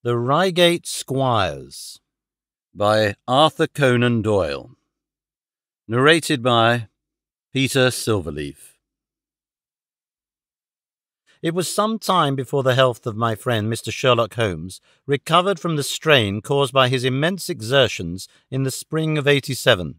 The Reigate Squires by Arthur Conan Doyle. Narrated by Peter Silverleaf. It was some time before the health of my friend Mr. Sherlock Holmes recovered from the strain caused by his immense exertions in the spring of '87.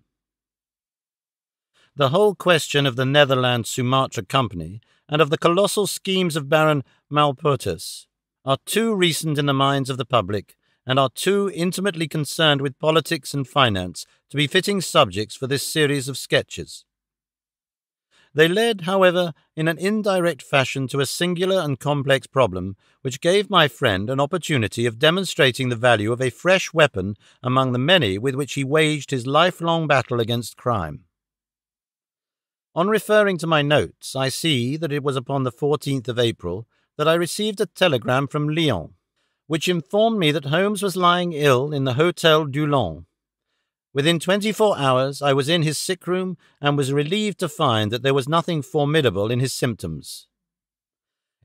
The whole question of the Netherlands-Sumatra Company and of the colossal schemes of Baron Malpotus are too recent in the minds of the public and are too intimately concerned with politics and finance to be fitting subjects for this series of sketches. They led, however, in an indirect fashion to a singular and complex problem which gave my friend an opportunity of demonstrating the value of a fresh weapon among the many with which he waged his lifelong battle against crime. On referring to my notes, I see that it was upon the 14th of April that I received a telegram from Lyon, which informed me that Holmes was lying ill in the Hotel Dulon. Within 24 hours I was in his sick room and was relieved to find that there was nothing formidable in his symptoms.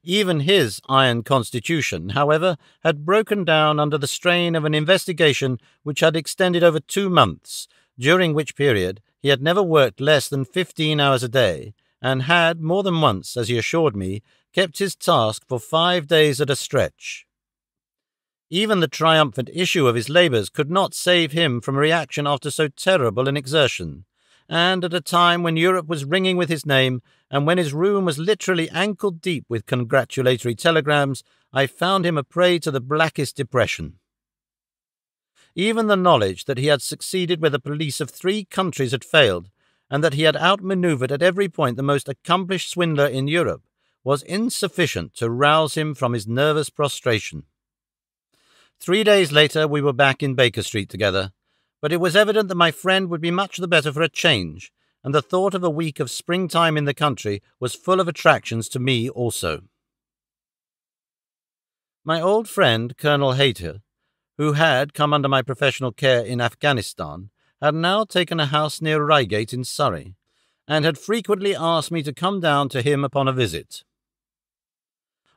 Even his iron constitution, however, had broken down under the strain of an investigation which had extended over 2 months, during which period he had never worked less than 15 hours a day, and had, more than once, as he assured me, kept his task for 5 days at a stretch. Even the triumphant issue of his labours could not save him from a reaction after so terrible an exertion, and at a time when Europe was ringing with his name, and when his room was literally ankle-deep with congratulatory telegrams, I found him a prey to the blackest depression. Even the knowledge that he had succeeded where the police of 3 countries had failed, and that he had outmanoeuvred at every point the most accomplished swindler in Europe, was insufficient to rouse him from his nervous prostration. 3 days later we were back in Baker Street together, but it was evident that my friend would be much the better for a change, and the thought of a week of springtime in the country was full of attractions to me also. My old friend, Colonel Hayter, who had come under my professional care in Afghanistan, had now taken a house near Reigate in Surrey, and had frequently asked me to come down to him upon a visit.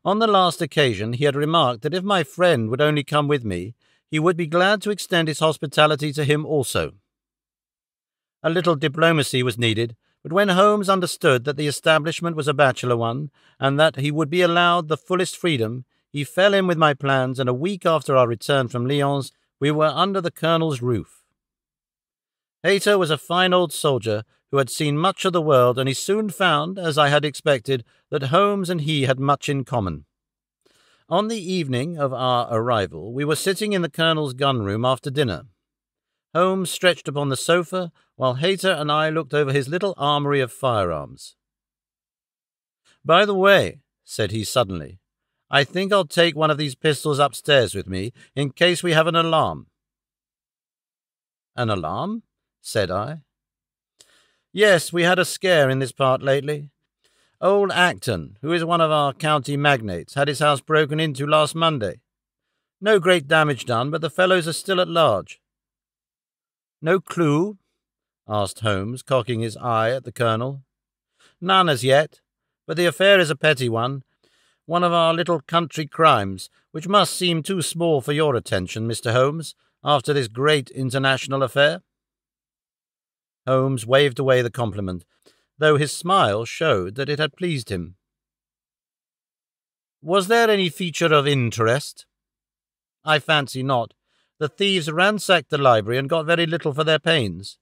On the last occasion he had remarked that if my friend would only come with me, he would be glad to extend his hospitality to him also. A little diplomacy was needed, but when Holmes understood that the establishment was a bachelor one, and that he would be allowed the fullest freedom, he fell in with my plans, and a week after our return from Lyons, we were under the Colonel's roof. Hayter was a fine old soldier who had seen much of the world, and he soon found, as I had expected, that Holmes and he had much in common. On the evening of our arrival, we were sitting in the Colonel's gun-room after dinner. Holmes stretched upon the sofa, while Hayter and I looked over his little armoury of firearms. "By the way," said he suddenly, "I think I'll take one of these pistols upstairs with me, in case we have an alarm." "An alarm?" said I. "Yes, we had a scare in this part lately. Old Acton, who is one of our county magnates, had his house broken into last Monday. No great damage done, but the fellows are still at large." "No clue?" asked Holmes, cocking his eye at the Colonel. "None as yet, but the affair is a petty one of our little country crimes, which must seem too small for your attention, Mr. Holmes, after this great international affair." Holmes waved away the compliment, though his smile showed that it had pleased him. "Was there any feature of interest?" "I fancy not. The thieves ransacked the library and got very little for their pains.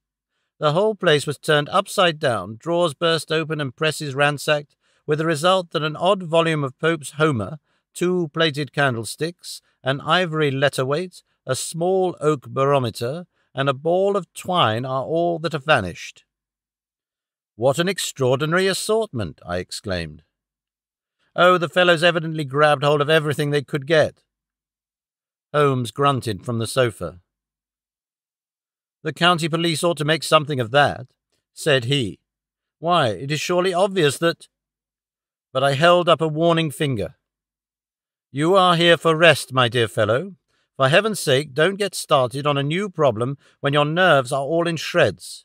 The whole place was turned upside down, drawers burst open and presses ransacked, with the result that an odd volume of Pope's Homer, 2 plated candlesticks, an ivory letter-weight, a small oak barometer, and a ball of twine are all that have vanished." "What an extraordinary assortment!" I exclaimed. "Oh, the fellows evidently grabbed hold of everything they could get." Holmes grunted from the sofa. "The county police ought to make something of that," said he. "Why, it is surely obvious that—" But I held up a warning finger. "You are here for rest, my dear fellow. For heaven's sake, don't get started on a new problem when your nerves are all in shreds."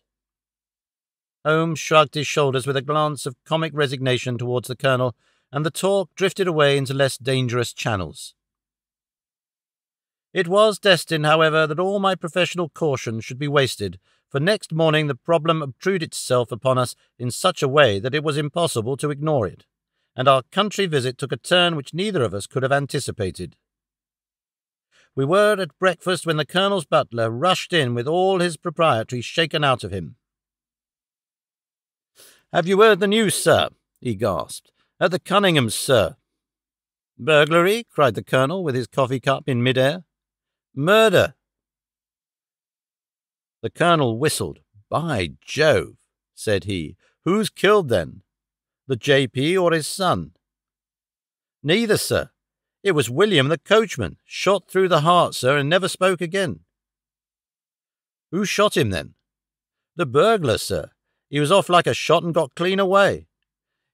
Holmes shrugged his shoulders with a glance of comic resignation towards the Colonel, and the talk drifted away into less dangerous channels. It was destined, however, that all my professional caution should be wasted, for next morning the problem obtruded itself upon us in such a way that it was impossible to ignore it, and our country visit took a turn which neither of us could have anticipated. We were at breakfast when the Colonel's butler rushed in with all his propriety shaken out of him. "Have you heard the news, sir?" he gasped. "At the Cunninghams, sir." "Burglary?" cried the Colonel, with his coffee cup in mid-air. "Murder!" The Colonel whistled. "By Jove," said he. "Who's killed, then? The J.P. or his son?" "Neither, sir. It was William, the coachman, shot through the heart, sir, and never spoke again." "Who shot him, then?" "The burglar, sir. He was off like a shot and got clean away.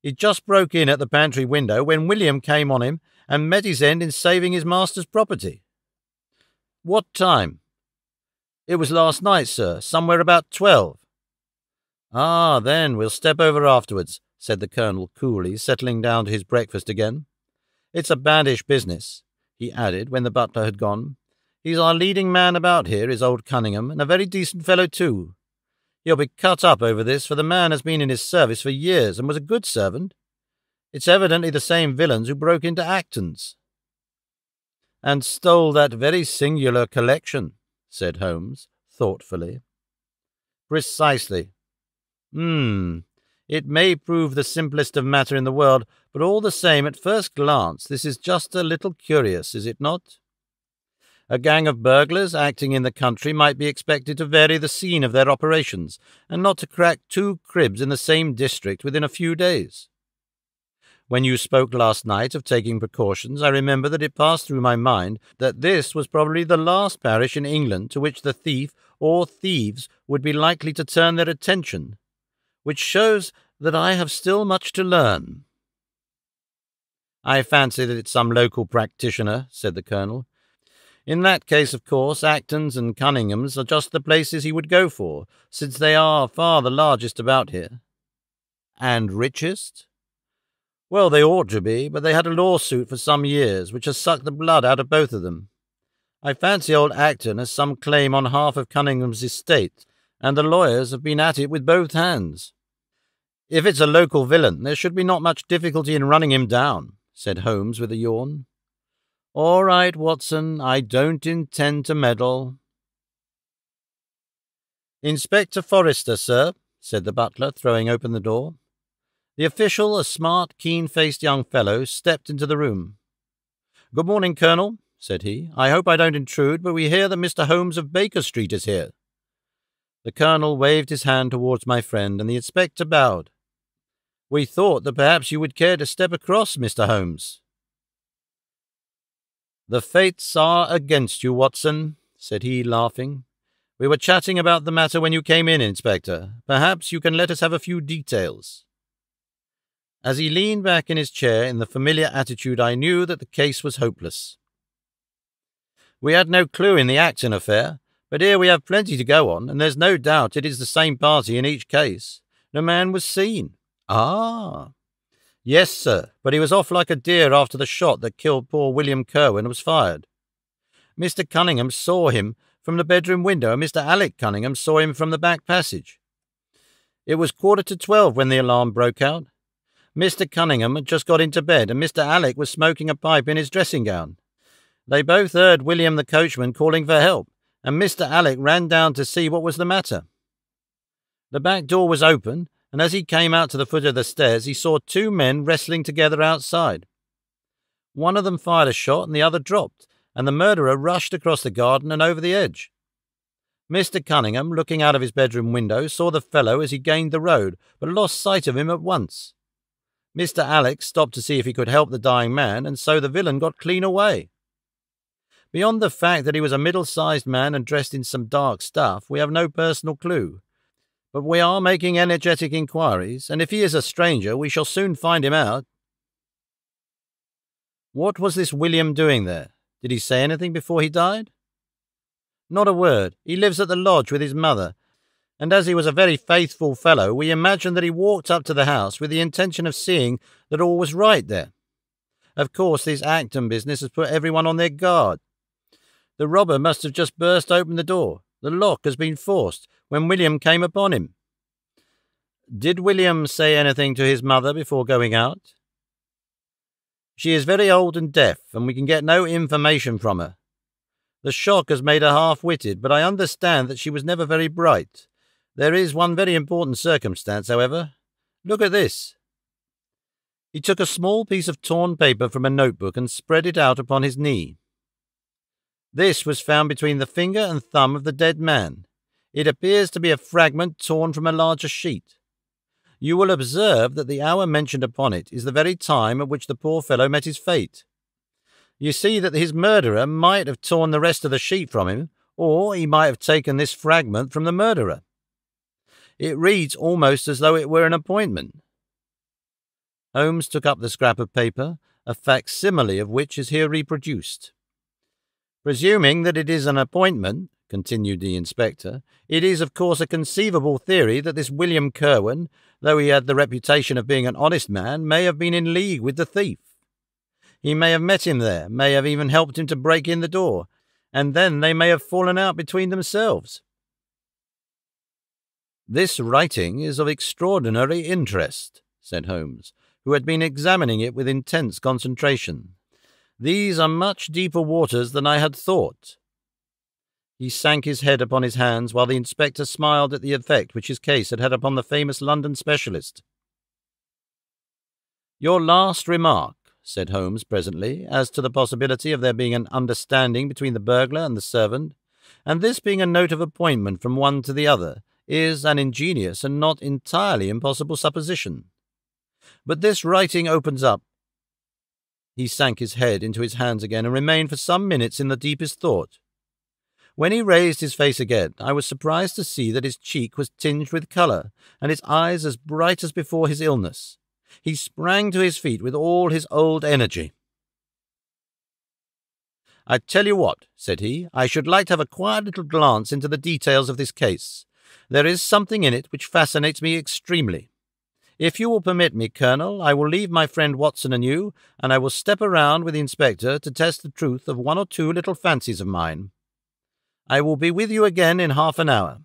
He just broke in at the pantry window when William came on him and met his end in saving his master's property." "What time?" "It was last night, sir, somewhere about 12. "Ah, then we'll step over afterwards," said the Colonel coolly, settling down to his breakfast again. "It's a baddish business," he added when the butler had gone. "He's our leading man about here, is old Cunningham, and a very decent fellow too. He'll be cut up over this, for the man has been in his service for years and was a good servant. It's evidently the same villains who broke into Acton's." "And stole that very singular collection," said Holmes, thoughtfully. "Precisely. It may prove the simplest of matter in the world, but all the same, at first glance, this is just a little curious, is it not? A gang of burglars acting in the country might be expected to vary the scene of their operations, and not to crack 2 cribs in the same district within a few days. When you spoke last night of taking precautions, I remember that it passed through my mind that this was probably the last parish in England to which the thief or thieves would be likely to turn their attention, which shows that I have still much to learn." "I fancy that it's some local practitioner," said the Colonel. "In that case, of course, Acton's and Cunningham's are just the places he would go for, since they are far the largest about here." "And richest?" "Well, they ought to be, but they had a lawsuit for some years, which has sucked the blood out of both of them. I fancy old Acton has some claim on half of Cunningham's estate, and the lawyers have been at it with both hands." "If it's a local villain, there should be not much difficulty in running him down," said Holmes with a yawn. "All right, Watson, I don't intend to meddle." "Inspector Forrester, sir," said the butler, throwing open the door. The official, a smart, keen-faced young fellow, stepped into the room. "Good morning, Colonel," said he. "I hope I don't intrude, but we hear that Mr. Holmes of Baker Street is here." The Colonel waved his hand towards my friend, and the inspector bowed. "We thought that perhaps you would care to step across, Mr. Holmes." "The fates are against you, Watson," said he, laughing. "We were chatting about the matter when you came in, Inspector. Perhaps you can let us have a few details." As he leaned back in his chair in the familiar attitude, I knew that the case was hopeless. "We had no clue in the Acton affair, but here we have plenty to go on, and there's no doubt it is the same party in each case. The man was seen." "Ah!" "Yes, sir, but he was off like a deer after the shot that killed poor William Kerwin was fired. Mr. Cunningham saw him from the bedroom window, and Mr. Alec Cunningham saw him from the back passage. It was 11:45 when the alarm broke out. Mr. Cunningham had just got into bed, and Mr. Alec was smoking a pipe in his dressing-gown. They both heard William the coachman calling for help, and Mr. Alec ran down to see what was the matter. The back door was open, and as he came out to the foot of the stairs, he saw 2 men wrestling together outside. One of them fired a shot, and the other dropped, and the murderer rushed across the garden and over the edge. Mr. Cunningham, looking out of his bedroom window, saw the fellow as he gained the road, but lost sight of him at once. Mr. Alec stopped to see if he could help the dying man, and so the villain got clean away. Beyond the fact that he was a middle-sized man and dressed in some dark stuff, we have no personal clue. But we are making energetic inquiries, and if he is a stranger, we shall soon find him out." "What was this William doing there? Did he say anything before he died?" "Not a word. He lives at the lodge with his mother, and as he was a very faithful fellow, we imagined that he walked up to the house with the intention of seeing that all was right there. Of course, this Acton business has put everyone on their guard. The robber must have just burst open the door. The lock has been forced when William came upon him." "Did William say anything to his mother before going out?" "She is very old and deaf, and we can get no information from her. The shock has made her half-witted, but I understand that she was never very bright. There is one very important circumstance, however. Look at this." He took a small piece of torn paper from a notebook and spread it out upon his knee. "This was found between the finger and thumb of the dead man. It appears to be a fragment torn from a larger sheet. You will observe that the hour mentioned upon it is the very time at which the poor fellow met his fate. You see that his murderer might have torn the rest of the sheet from him, or he might have taken this fragment from the murderer. It reads almost as though it were an appointment." Holmes took up the scrap of paper, a facsimile of which is here reproduced. "Presuming that it is an appointment," continued the inspector, "it is of course a conceivable theory that this William Kirwan, though he had the reputation of being an honest man, may have been in league with the thief. He may have met him there, may have even helped him to break in the door, and then they may have fallen out between themselves." "This writing is of extraordinary interest," said Holmes, who had been examining it with intense concentration. "These are much deeper waters than I had thought." He sank his head upon his hands while the inspector smiled at the effect which his case had had upon the famous London specialist. "Your last remark," said Holmes presently, "as to the possibility of there being an understanding between the burglar and the servant, and this being a note of appointment from one to the other, is an ingenious and not entirely impossible supposition. But this writing opens up—" He sank his head into his hands again and remained for some minutes in the deepest thought. When he raised his face again, I was surprised to see that his cheek was tinged with colour, and his eyes as bright as before his illness. He sprang to his feet with all his old energy. "I tell you what," said he, "I should like to have a quiet little glance into the details of this case. There is something in it which fascinates me extremely. If you will permit me, Colonel, I will leave my friend Watson and you, and I will step around with the inspector to test the truth of one or two little fancies of mine. I will be with you again in half an hour."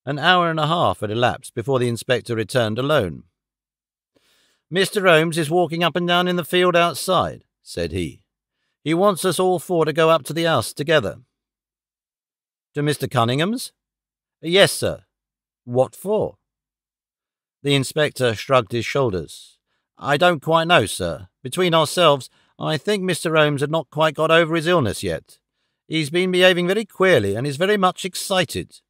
An hour and a half had elapsed before the inspector returned alone. "Mr. Holmes is walking up and down in the field outside," said he. "He wants us all four to go up to the house together." "To Mr. Cunningham's?" "Yes, sir." "What for?" The inspector shrugged his shoulders. "I don't quite know, sir. Between ourselves, I think Mr. Holmes had not quite got over his illness yet. He's been behaving very queerly and is very much excited."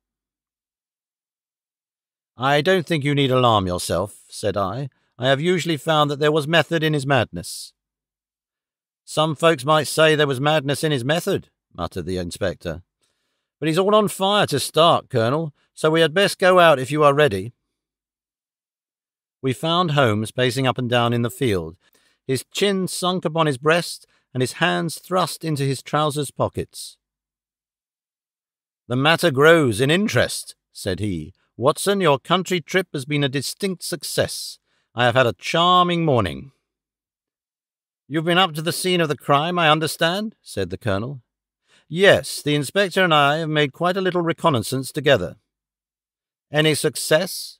"I don't think you need alarm yourself," said I. "I have usually found that there was method in his madness." "Some folks might say there was madness in his method," muttered the inspector. "But he's all on fire to start, Colonel, so we had best go out if you are ready." We found Holmes pacing up and down in the field, his chin sunk upon his breast and his hands thrust into his trousers pockets. "The matter grows in interest," said he. "Watson, your country trip has been a distinct success. I have had a charming morning." "You've been up to the scene of the crime, I understand?" said the Colonel. "Yes, the inspector and I have made quite a little reconnaissance together." "Any success?"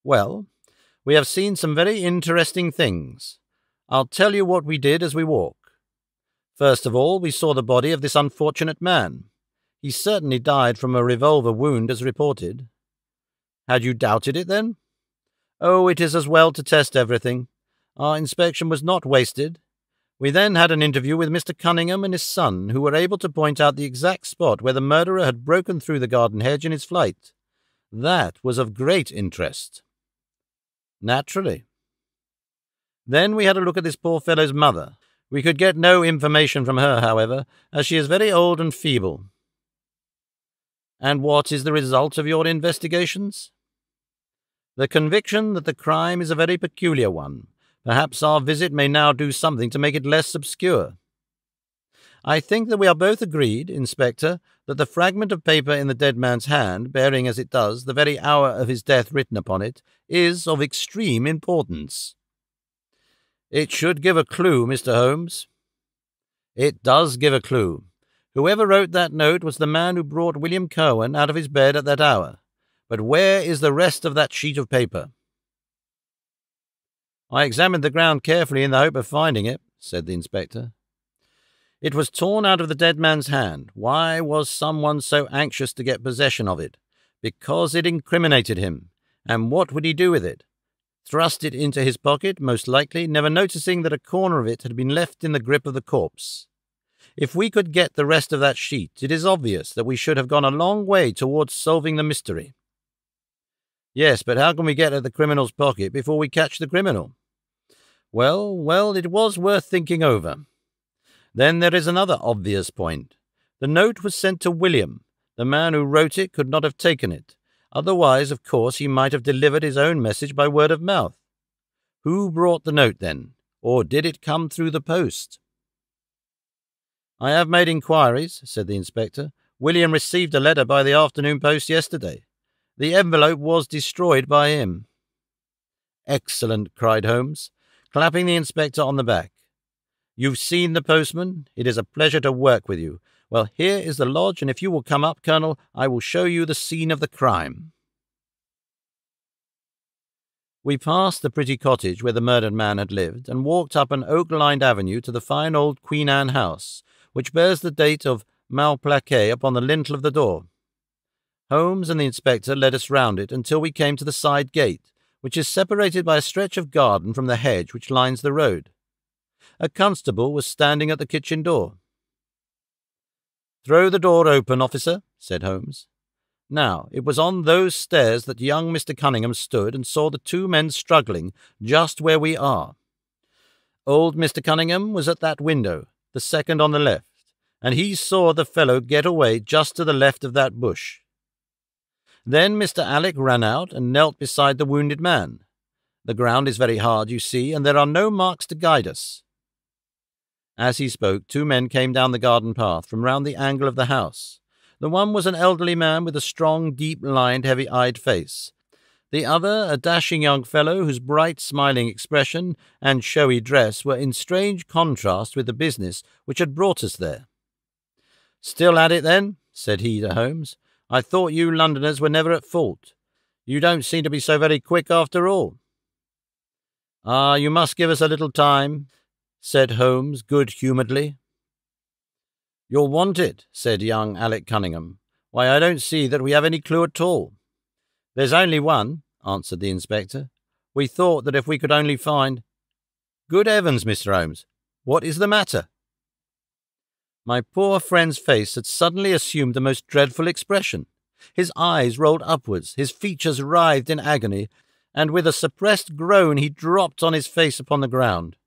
"Well, we have seen some very interesting things. I'll tell you what we did as we walk. First of all, we saw the body of this unfortunate man. He certainly died from a revolver wound as reported." "Had you doubted it, then?" "Oh, it is as well to test everything. Our inspection was not wasted. We then had an interview with Mr. Cunningham and his son, who were able to point out the exact spot where the murderer had broken through the garden hedge in his flight. That was of great interest." "Naturally." "Then we had a look at this poor fellow's mother. We could get no information from her, however, as she is very old and feeble." "And what is the result of your investigations?" "The conviction that the crime is a very peculiar one. Perhaps our visit may now do something to make it less obscure. I think that we are both agreed, Inspector, that the fragment of paper in the dead man's hand, bearing as it does the very hour of his death written upon it, is of extreme importance." "It should give a clue, Mr. Holmes." It does give a clue. Whoever wrote that note was the man who brought William Kirwan out of his bed at that hour. But where is the rest of that sheet of paper?" "I examined the ground carefully in the hope of finding it," said the inspector. "It was torn out of the dead man's hand. Why was someone so anxious to get possession of it? Because it incriminated him. And what would he do with it? Thrust it into his pocket, most likely, never noticing that a corner of it had been left in the grip of the corpse. If we could get the rest of that sheet, it is obvious that we should have gone a long way towards solving the mystery." "Yes, but how can we get at the criminal's pocket before we catch the criminal?" Well, it was worth thinking over. Then there is another obvious point. The note was sent to William. The man who wrote it could not have taken it. Otherwise, of course, he might have delivered his own message by word of mouth. Who brought the note, then? Or did it come through the post? "I have made inquiries," said the inspector. "William received a letter by the afternoon post yesterday. The envelope was destroyed by him." "Excellent," cried Holmes, clapping the inspector on the back. "You've seen the postman? It is a pleasure to work with you. Well, here is the lodge, and if you will come up, Colonel, I will show you the scene of the crime." We passed the pretty cottage where the murdered man had lived, and walked up an oak-lined avenue to the fine old Queen Anne house, which bears the date of Malplaquet upon the lintel of the door. Holmes and the inspector led us round it until we came to the side gate, which is separated by a stretch of garden from the hedge which lines the road. A constable was standing at the kitchen door. "Throw the door open, officer," said Holmes. Now, it was on those stairs that young Mr. Cunningham stood and saw the two men struggling just where we are. Old Mr. Cunningham was at that window, the second on the left, and he saw the fellow get away just to the left of that bush. Then Mr. Alec ran out and knelt beside the wounded man. The ground is very hard, you see, and there are no marks to guide us. As he spoke, two men came down the garden path from round the angle of the house. The one was an elderly man with a strong, deep-lined, heavy-eyed face. The other, a dashing young fellow whose bright, smiling expression and showy dress were in strange contrast with the business which had brought us there. "Still at it, then?" said he to Holmes. "I thought you Londoners were never at fault. You don't seem to be so very quick after all." "Ah, you must give us a little time," said Holmes good-humouredly. "You'll want it," said young Alec Cunningham. "Why, I don't see that we have any clue at all." "There's only one," answered the inspector. "We thought that if we could only find—" "Good heavens, Mr. Holmes, what is the matter?" My poor friend's face had suddenly assumed the most dreadful expression. His eyes rolled upwards, his features writhed in agony, and with a suppressed groan he dropped on his face upon the ground.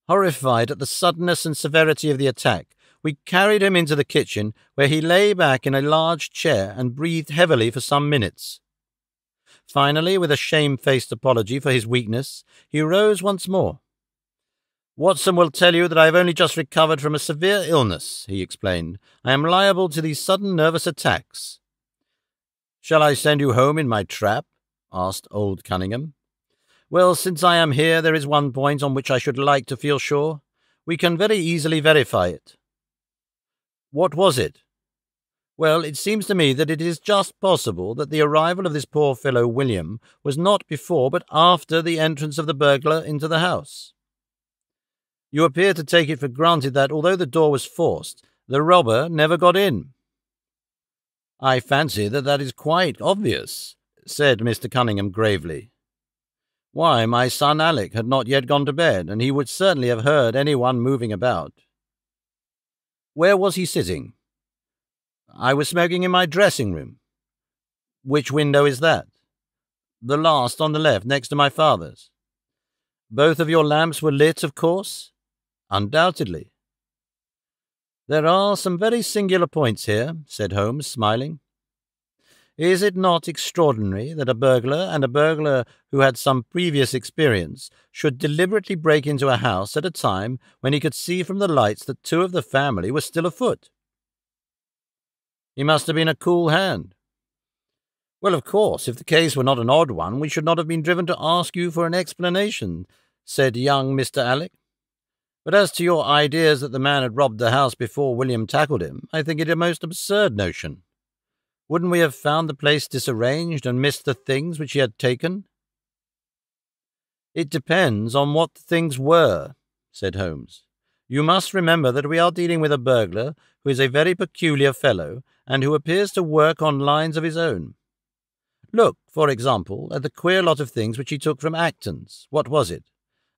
Horrified at the suddenness and severity of the attack, we carried him into the kitchen, where he lay back in a large chair and breathed heavily for some minutes. Finally, with a shamefaced apology for his weakness, he rose once more. "Watson will tell you that I have only just recovered from a severe illness," he explained. "I am liable to these sudden nervous attacks." "Shall I send you home in my trap?" asked old Cunningham. "Well, since I am here, there is one point on which I should like to feel sure. We can very easily verify it." "What was it?" "Well, it seems to me that it is just possible that the arrival of this poor fellow William was not before but after the entrance of the burglar into the house. You appear to take it for granted that, although the door was forced, the robber never got in." "I fancy that is quite obvious," said Mr. Cunningham gravely. "Why, my son Alec had not yet gone to bed, and he would certainly have heard anyone moving about." "Where was he sitting?" "I was smoking in my dressing-room." "Which window is that?" "The last on the left, next to my father's." "Both of your lamps were lit, of course?" "Undoubtedly." "There are some very singular points here," said Holmes, smiling. "Is it not extraordinary that a burglar, and a burglar who had some previous experience, should deliberately break into a house at a time when he could see from the lights that two of the family were still afoot?" "He must have been a cool hand." "Well, of course, if the case were not an odd one, we should not have been driven to ask you for an explanation," said young Mr. Alec. But as to your ideas that the man had robbed the house before William tackled him, I think it a most absurd notion. Wouldn't we have found the place disarranged and missed the things which he had taken?" "It depends on what the things were," said Holmes. "You must remember that we are dealing with a burglar who is a very peculiar fellow and who appears to work on lines of his own. Look, for example, at the queer lot of things which he took from Acton's. What was it?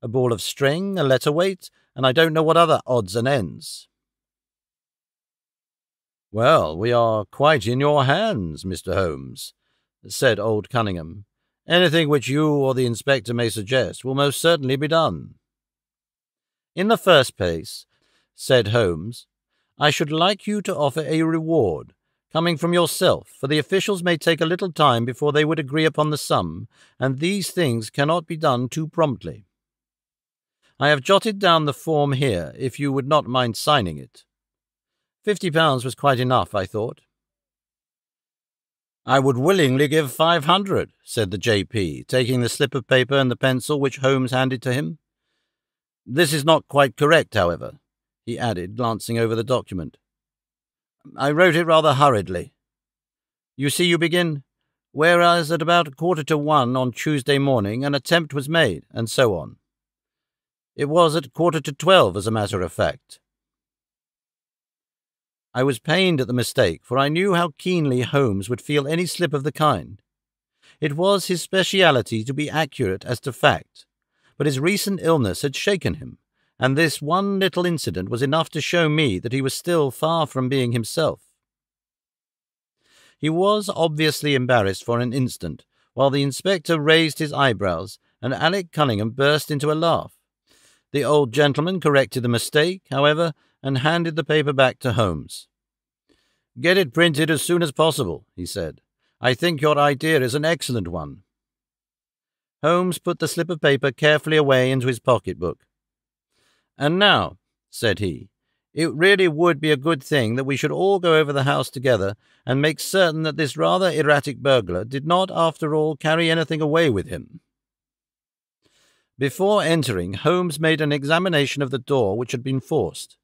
A ball of string, a letter weight, and I don't know what other odds and ends." "Well, we are quite in your hands, Mr. Holmes," said old Cunningham. "Anything which you or the inspector may suggest will most certainly be done." "In the first place," said Holmes, "I should like you to offer a reward, coming from yourself, for the officials may take a little time before they would agree upon the sum, and these things cannot be done too promptly. I have jotted down the form here, if you would not mind signing it. £50 was quite enough, I thought." "I would willingly give 500, said the J.P., taking the slip of paper and the pencil which Holmes handed to him. "This is not quite correct, however," he added, glancing over the document. "I wrote it rather hurriedly. You see, you begin, 'Whereas at about 1:45 on Tuesday morning an attempt was made,' and so on. It was at 11:45, as a matter of fact." I was pained at the mistake, for I knew how keenly Holmes would feel any slip of the kind. It was his speciality to be accurate as to fact, but his recent illness had shaken him, and this one little incident was enough to show me that he was still far from being himself. He was obviously embarrassed for an instant, while the inspector raised his eyebrows, and Alec Cunningham burst into a laugh. The old gentleman corrected the mistake, however, and handed the paper back to Holmes. "Get it printed as soon as possible," he said. "I think your idea is an excellent one." Holmes put the slip of paper carefully away into his pocket-book. "And now," said he, "it really would be a good thing that we should all go over the house together and make certain that this rather erratic burglar did not, after all, carry anything away with him." Before entering, Holmes made an examination of the door, which had been forced.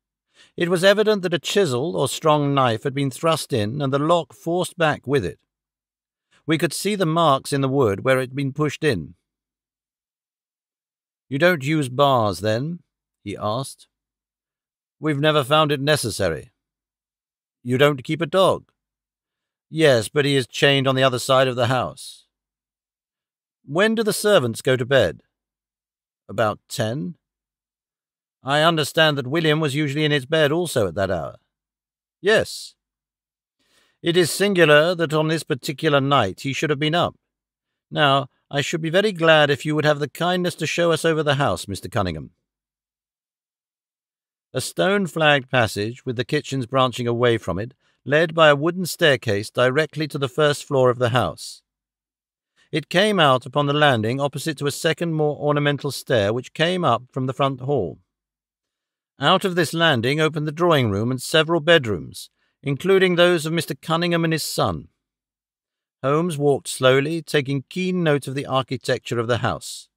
It was evident that a chisel or strong knife had been thrust in and the lock forced back with it. We could see the marks in the wood where it had been pushed in. "You don't use bars, then?" he asked. "We've never found it necessary." "You don't keep a dog?" "Yes, but he is chained on the other side of the house." "When do the servants go to bed?" "About 10. "I understand that William was usually in his bed also at that hour." "Yes." "It is singular that on this particular night he should have been up. Now, I should be very glad if you would have the kindness to show us over the house, Mr. Cunningham." A stone-flagged passage, with the kitchens branching away from it, led by a wooden staircase directly to the first floor of the house. It came out upon the landing opposite to a second, more ornamental stair which came up from the front hall. Out of this landing opened the drawing-room and several bedrooms, including those of Mr. Cunningham and his son. Holmes walked slowly, taking keen note of the architecture of the house.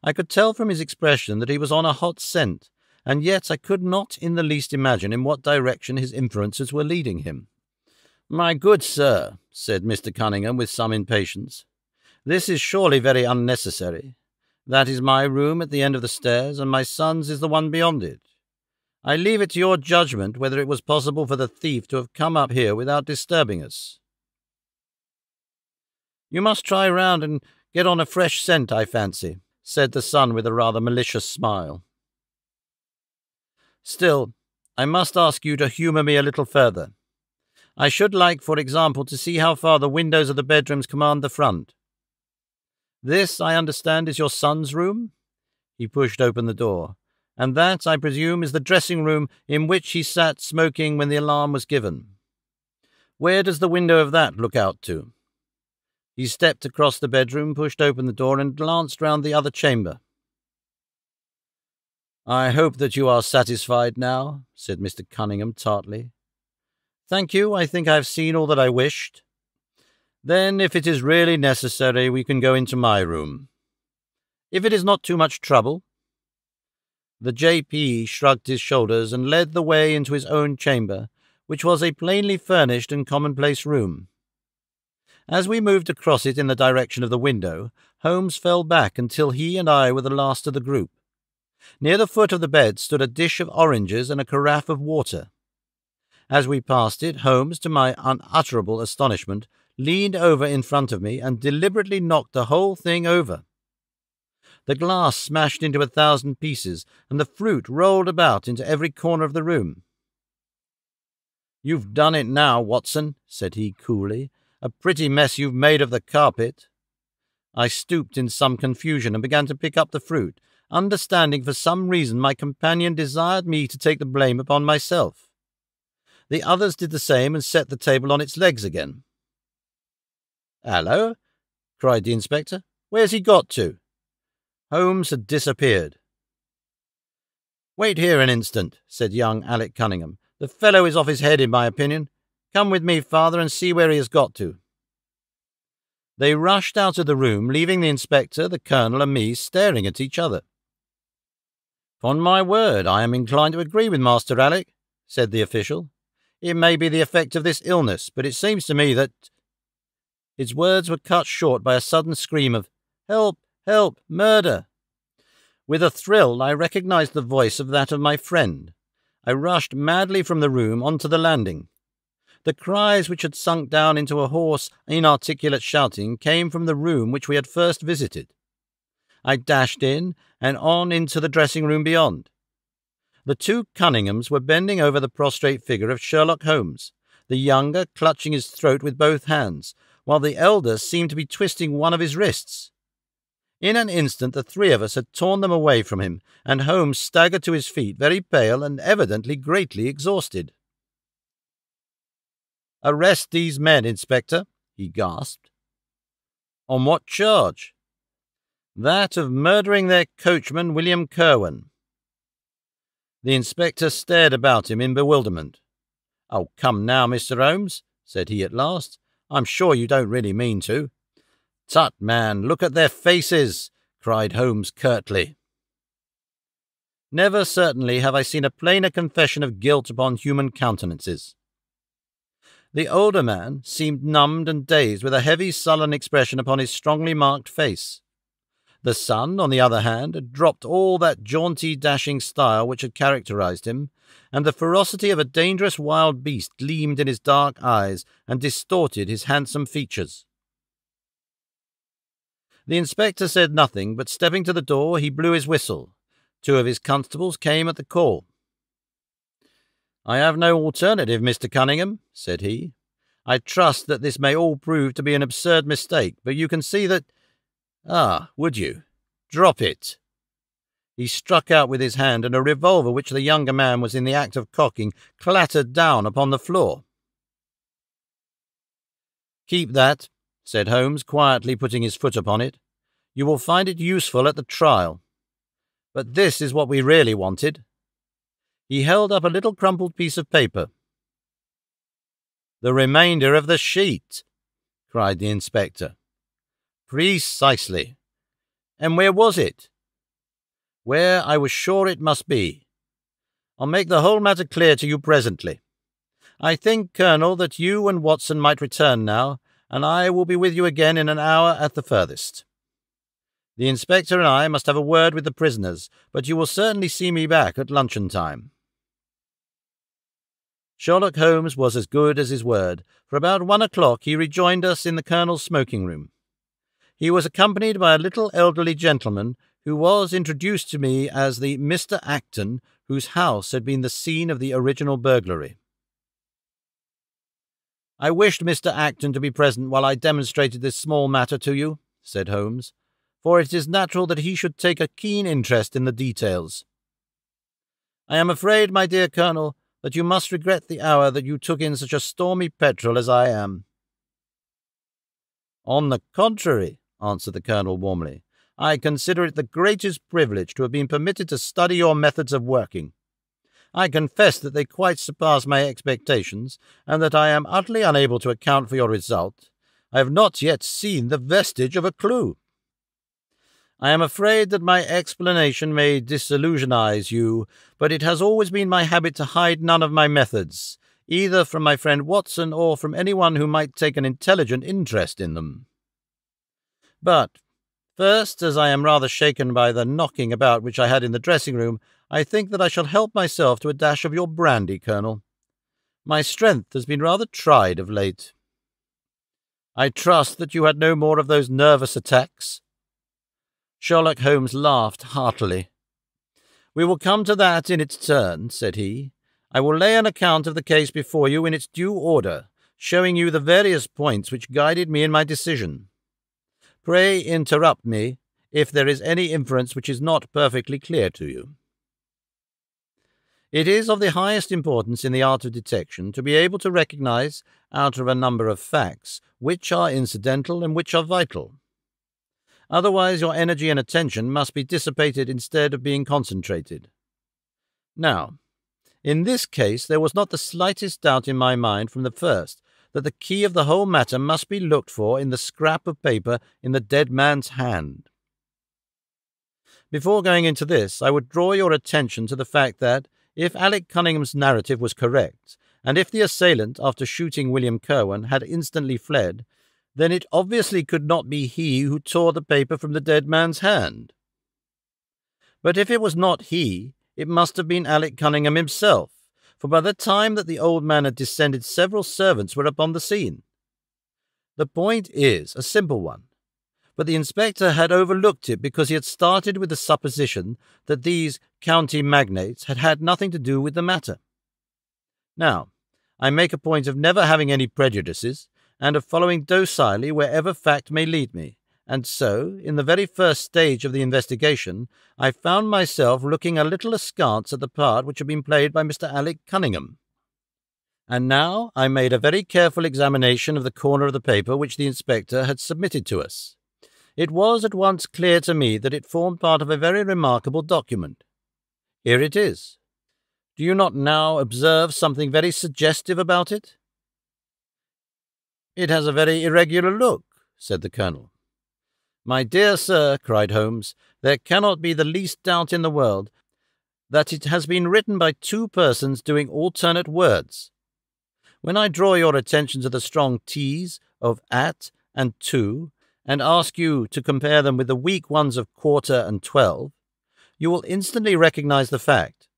I could tell from his expression that he was on a hot scent, and yet I could not in the least imagine in what direction his influences were leading him. "My good sir," said Mr. Cunningham with some impatience, "this is surely very unnecessary. That is my room at the end of the stairs, and my son's is the one beyond it. I leave it to your judgment whether it was possible for the thief to have come up here without disturbing us." "You must try round and get on a fresh scent, I fancy," said the son with a rather malicious smile. "Still, I must ask you to humour me a little further. I should like, for example, to see how far the windows of the bedrooms command the front. This, I understand, is your son's room?" He pushed open the door. "And that, I presume, is the dressing-room in which he sat smoking when the alarm was given. Where does the window of that look out to?" He stepped across the bedroom, pushed open the door, and glanced round the other chamber. "I hope that you are satisfied now," said Mr. Cunningham tartly. "Thank you, I think I have seen all that I wished." "Then, if it is really necessary, we can go into my room." "If it is not too much trouble." The JP shrugged his shoulders and led the way into his own chamber, which was a plainly furnished and commonplace room. As we moved across it in the direction of the window, Holmes fell back until he and I were the last of the group. Near the foot of the bed stood a dish of oranges and a carafe of water. As we passed it, Holmes, to my unutterable astonishment, leaned over in front of me and deliberately knocked the whole thing over. The glass smashed into 1,000 pieces, and the fruit rolled about into every corner of the room. "You've done it now, Watson," said he coolly. "A pretty mess you've made of the carpet." I stooped in some confusion and began to pick up the fruit, understanding for some reason my companion desired me to take the blame upon myself. The others did the same and set the table on its legs again. "Hallo!" cried the inspector. "Where's he got to?" Holmes had disappeared. "Wait here an instant," said young Alec Cunningham. "The fellow is off his head, in my opinion. Come with me, father, and see where he has got to." They rushed out of the room, leaving the inspector, the colonel, and me staring at each other. "Upon my word, I am inclined to agree with Master Alec," said the official. "It may be the effect of this illness, but it seems to me that—" His words were cut short by a sudden scream of, "Help! Help! Murder!" With a thrill, I recognized the voice of that of my friend. I rushed madly from the room onto the landing. The cries, which had sunk down into a hoarse, inarticulate shouting, came from the room which we had first visited. I dashed in and on into the dressing-room beyond. The two Cunninghams were bending over the prostrate figure of Sherlock Holmes, the younger clutching his throat with both hands, while the elder seemed to be twisting one of his wrists. In an instant the three of us had torn them away from him, and Holmes staggered to his feet, very pale and evidently greatly exhausted. "Arrest these men, Inspector," he gasped. "On what charge?" "That of murdering their coachman, William Kirwan." The inspector stared about him in bewilderment. "Oh, come now, Mr. Holmes," said he at last. "I'm sure you don't really mean to." "Tut, man, look at their faces," cried Holmes curtly. Never certainly have I seen a plainer confession of guilt upon human countenances. The older man seemed numbed and dazed, with a heavy, sullen expression upon his strongly marked face. The son, on the other hand, had dropped all that jaunty, dashing style which had characterized him, and the ferocity of a dangerous wild beast gleamed in his dark eyes and distorted his handsome features. The inspector said nothing, but stepping to the door, he blew his whistle. Two of his constables came at the call. "I have no alternative, Mr. Cunningham," said he. "I trust that this may all prove to be an absurd mistake, but you can see that— would you? Drop it." He struck out with his hand, and a revolver which the younger man was in the act of cocking clattered down upon the floor. "Keep that," said Holmes, quietly putting his foot upon it. "You will find it useful at the trial. But this is what we really wanted." He held up a little crumpled piece of paper. "The remainder of the sheet," cried the inspector. "Precisely. And where was it?" "Where I was sure it must be. I'll make the whole matter clear to you presently. I think, Colonel, that you and Watson might return now, and I will be with you again in an hour at the furthest. The inspector and I must have a word with the prisoners, but you will certainly see me back at luncheon time." Sherlock Holmes was as good as his word. For about 1 o'clock he rejoined us in the Colonel's smoking room. He was accompanied by a little elderly gentleman who was introduced to me as the Mr. Acton whose house had been the scene of the original burglary. "I wished Mr. Acton to be present while I demonstrated this small matter to you," said Holmes, "for it is natural that he should take a keen interest in the details. I am afraid, my dear Colonel, that you must regret the hour that you took in such a stormy petrel as I am." "On the contrary," answered the Colonel warmly, "I consider it the greatest privilege to have been permitted to study your methods of working. I confess that they quite surpass my expectations, and that I am utterly unable to account for your result. I have not yet seen the vestige of a clue." I am afraid that my explanation may disillusionize you, but it has always been my habit to hide none of my methods, either from my friend Watson or from anyone who might take an intelligent interest in them. But first, as I am rather shaken by the knocking about which I had in the dressing-room, I think that I shall help myself to a dash of your brandy, Colonel. My strength has been rather tried of late. I trust that you had no more of those nervous attacks. Sherlock Holmes laughed heartily. "We will come to that in its turn," said he. "I will lay an account of the case before you in its due order, showing you the various points which guided me in my decision. Pray interrupt me if there is any inference which is not perfectly clear to you. It is of the highest importance in the art of detection to be able to recognize, out of a number of facts, which are incidental and which are vital. Otherwise your energy and attention must be dissipated instead of being concentrated. Now, in this case there was not the slightest doubt in my mind from the first that the key of the whole matter must be looked for in the scrap of paper in the dead man's hand. Before going into this, I would draw your attention to the fact that, if Alec Cunningham's narrative was correct, and if the assailant, after shooting William Kirwan, had instantly fled, then it obviously could not be he who tore the paper from the dead man's hand. But if it was not he, it must have been Alec Cunningham himself, for by the time that the old man had descended several servants were upon the scene. The point is a simple one, but the inspector had overlooked it because he had started with the supposition that these county magnates had had nothing to do with the matter. Now, I make a point of never having any prejudices, and of following docilely wherever fact may lead me, and so, in the very first stage of the investigation, I found myself looking a little askance at the part which had been played by Mr. Alec Cunningham. And now I made a very careful examination of the corner of the paper which the inspector had submitted to us. It was at once clear to me that it formed part of a very remarkable document. Here it is. Do you not now observe something very suggestive about it? "It has a very irregular look," said the Colonel. "My dear sir," cried Holmes, "there cannot be the least doubt in the world that it has been written by two persons doing alternate words. When I draw your attention to the strong T's of at and to, and ask you to compare them with the weak ones of quarter and 12, you will instantly recognize the fact.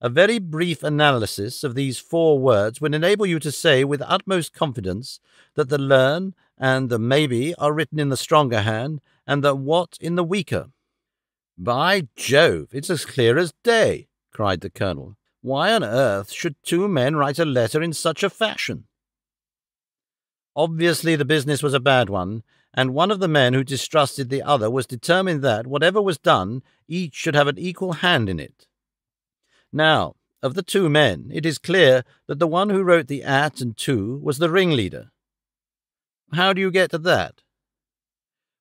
A very brief analysis of these four words would enable you to say with utmost confidence that the learn and the maybe are written in the stronger hand and the what in the weaker." "By Jove, it's as clear as day," cried the Colonel. "Why on earth should two men write a letter in such a fashion?" Obviously the business was a bad one, and one of the men who distrusted the other was determined that, whatever was done, each should have an equal hand in it. Now, of the two men, it is clear that the one who wrote the at and to was the ringleader. How do you get to that?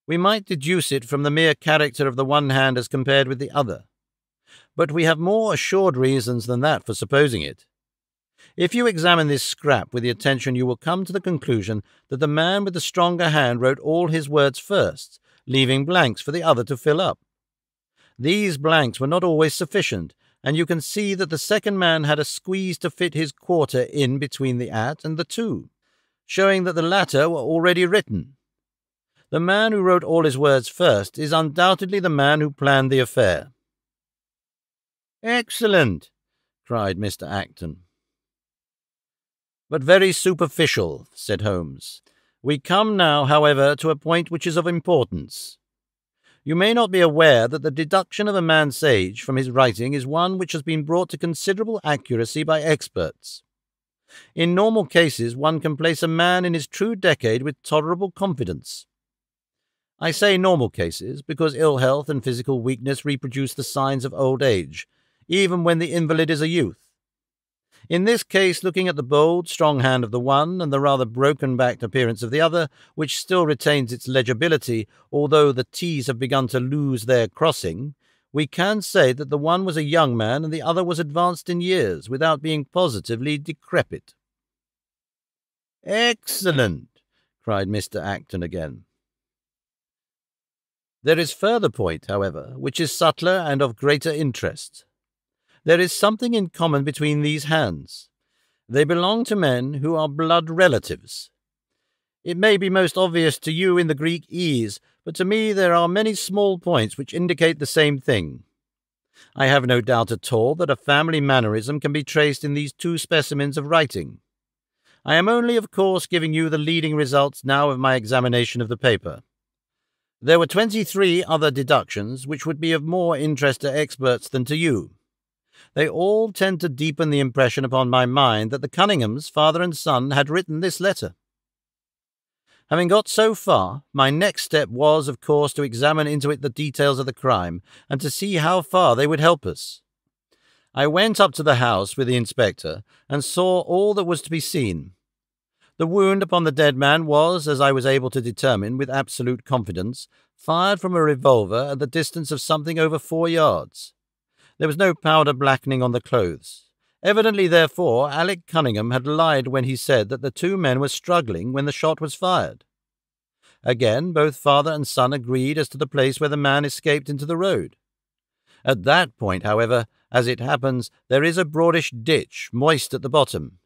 We might deduce it from the mere character of the one hand as compared with the other, but we have more assured reasons than that for supposing it. If you examine this scrap with attention, you will come to the conclusion that the man with the stronger hand wrote all his words first, leaving blanks for the other to fill up. These blanks were not always sufficient, and you can see that the second man had a squeeze to fit his quarter in between the at and the to, showing that the latter were already written. The man who wrote all his words first is undoubtedly the man who planned the affair." "Excellent!" cried Mr. Acton. "But very superficial," said Holmes. "We come now, however, to a point which is of importance. You may not be aware that the deduction of a man's age from his writing is one which has been brought to considerable accuracy by experts. In normal cases one can place a man in his true decade with tolerable confidence. I say normal cases because ill health and physical weakness reproduce the signs of old age, even when the invalid is a youth. In this case, looking at the bold, strong hand of the one and the rather broken-backed appearance of the other, which still retains its legibility, although the T's have begun to lose their crossing, we can say that the one was a young man and the other was advanced in years, without being positively decrepit." "Excellent!" cried Mr. Acton again. There is further point, however, which is subtler and of greater interest. There is something in common between these hands. They belong to men who are blood relatives. It may be most obvious to you in the Greek E's, but to me there are many small points which indicate the same thing. I have no doubt at all that a family mannerism can be traced in these two specimens of writing. I am only, of course, giving you the leading results now of my examination of the paper. There were 23 other deductions which would be of more interest to experts than to you. They all tend to deepen the impression upon my mind that the Cunninghams, father and son, had written this letter. Having got so far, my next step was, of course, to examine into it the details of the crime, and to see how far they would help us. I went up to the house with the inspector, and saw all that was to be seen. The wound upon the dead man was, as I was able to determine with absolute confidence, fired from a revolver at the distance of something over 4 yards. There was no powder blackening on the clothes. Evidently, therefore, Alec Cunningham had lied when he said that the two men were struggling when the shot was fired. Again, both father and son agreed as to the place where the man escaped into the road. At that point, however, as it happens, there is a broadish ditch, moist at the bottom.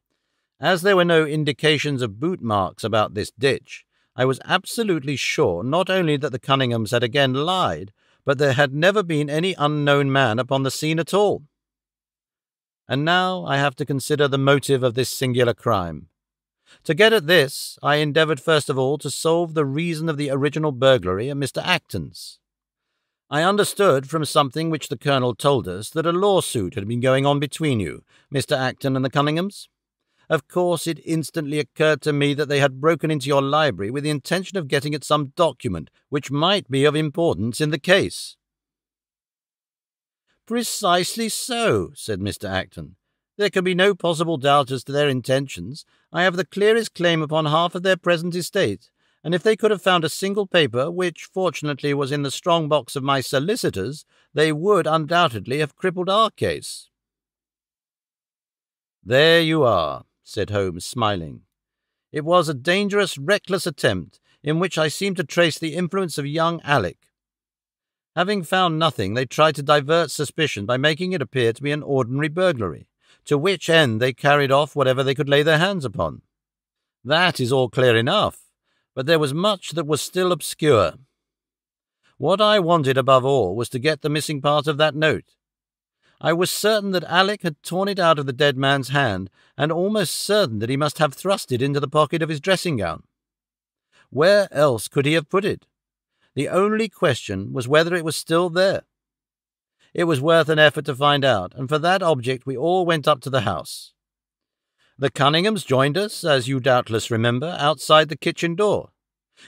As there were no indications of boot marks about this ditch, I was absolutely sure not only that the Cunninghams had again lied, but there had never been any unknown man upon the scene at all. And now I have to consider the motive of this singular crime. To get at this, I endeavoured first of all to solve the reason of the original burglary at Mr. Acton's. I understood from something which the Colonel told us that a lawsuit had been going on between you, Mr. Acton and the Cunninghams. Of course, it instantly occurred to me that they had broken into your library with the intention of getting at some document which might be of importance in the case. "Precisely so," said Mr. Acton. "There can be no possible doubt as to their intentions. I have the clearest claim upon half of their present estate, and if they could have found a single paper, which fortunately was in the strong box of my solicitors, they would undoubtedly have crippled our case." "There you are," said Holmes, smiling. "It was a dangerous, reckless attempt, in which I seem to trace the influence of young Alec. Having found nothing, they tried to divert suspicion by making it appear to be an ordinary burglary, to which end they carried off whatever they could lay their hands upon. That is all clear enough, but there was much that was still obscure. What I wanted above all was to get the missing part of that note. I was certain that Alec had torn it out of the dead man's hand, and almost certain that he must have thrust it into the pocket of his dressing gown. Where else could he have put it? The only question was whether it was still there. It was worth an effort to find out, and for that object we all went up to the house. The Cunninghams joined us, as you doubtless remember, outside the kitchen door.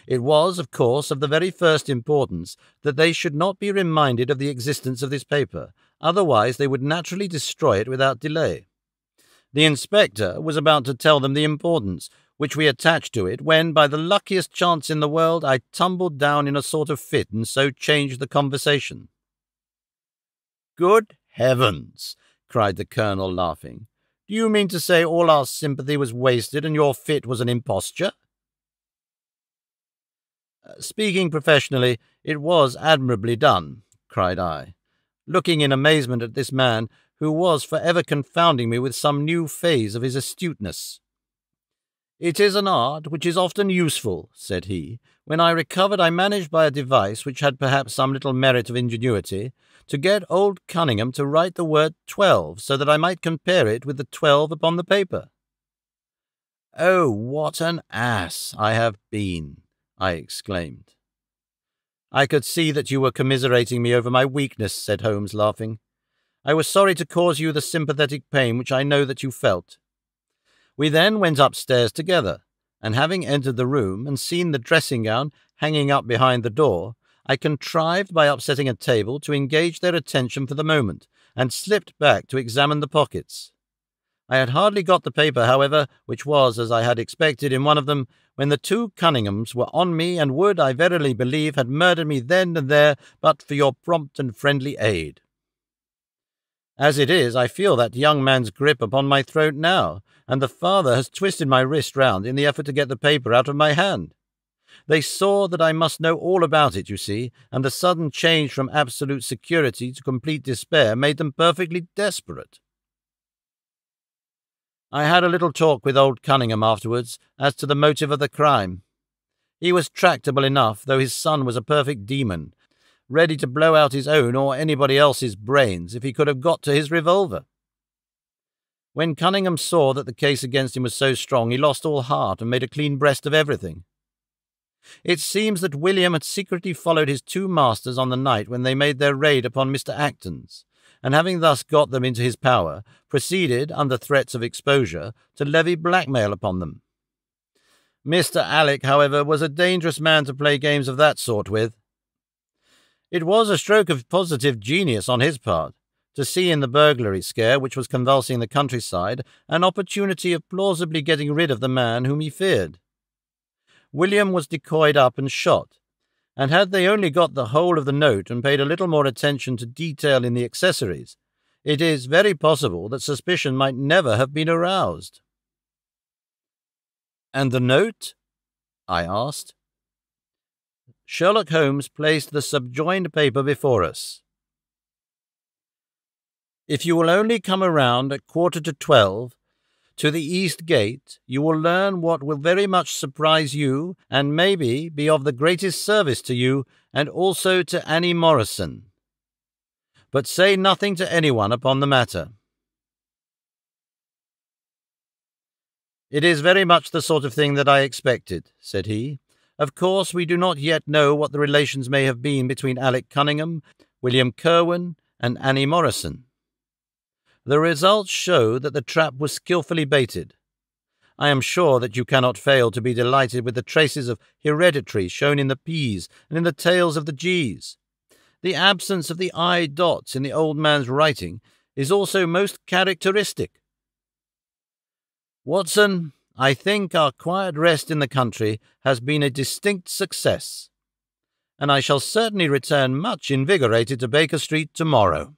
It was, of course, of the very first importance that they should not be reminded of the existence of this paper, otherwise they would naturally destroy it without delay. The inspector was about to tell them the importance which we attached to it, when, by the luckiest chance in the world, I tumbled down in a sort of fit, and so changed the conversation. "Good heavens!" cried the Colonel, laughing. "Do you mean to say all our sympathy was wasted, and your fit was an imposture?" "Speaking professionally, it was admirably done," cried I, looking in amazement at this man, who was for ever confounding me with some new phase of his astuteness. "It is an art which is often useful," said he. "When I recovered, I managed by a device which had perhaps some little merit of ingenuity to get old Cunningham to write the word 12, so that I might compare it with the 12 upon the paper." "Oh, what an ass I have been!" I exclaimed. "I could see that you were commiserating me over my weakness," said Holmes, laughing. "I was sorry to cause you the sympathetic pain which I know that you felt." We then went upstairs together, and having entered the room and seen the dressing-gown hanging up behind the door, I contrived by upsetting a table to engage their attention for the moment, and slipped back to examine the pockets. I had hardly got the paper, however, which was, as I had expected, in one of them, when the two Cunninghams were on me, and would, I verily believe, have murdered me then and there but for your prompt and friendly aid. As it is, I feel that young man's grip upon my throat now, and the father has twisted my wrist round in the effort to get the paper out of my hand. They saw that I must know all about it, you see, and the sudden change from absolute security to complete despair made them perfectly desperate. I had a little talk with old Cunningham afterwards as to the motive of the crime. He was tractable enough, though his son was a perfect demon, ready to blow out his own or anybody else's brains if he could have got to his revolver. When Cunningham saw that the case against him was so strong, he lost all heart and made a clean breast of everything. It seems that William had secretly followed his two masters on the night when they made their raid upon Mr. Acton's, and having thus got them into his power, proceeded, under threats of exposure, to levy blackmail upon them. Mr. Alec, however, was a dangerous man to play games of that sort with. It was a stroke of positive genius on his part, to see in the burglary scare which was convulsing the countryside an opportunity of plausibly getting rid of the man whom he feared. William was decoyed up and shot, and had they only got the whole of the note and paid a little more attention to detail in the accessories, it is very possible that suspicion might never have been aroused. "And the note?" I asked. Sherlock Holmes placed the subjoined paper before us. "If you will only come around at 11:45 to the East Gate, you will learn what will very much surprise you and maybe be of the greatest service to you and also to Annie Morrison. But say nothing to anyone upon the matter." "It is very much the sort of thing that I expected," said he. "Of course, we do not yet know what the relations may have been between Alec Cunningham, William Kirwan, and Annie Morrison. The results show that the trap was skilfully baited. I am sure that you cannot fail to be delighted with the traces of hereditary shown in the P's and in the tails of the G's. The absence of the I dots in the old man's writing is also most characteristic. Watson, I think our quiet rest in the country has been a distinct success, and I shall certainly return much invigorated to Baker Street tomorrow."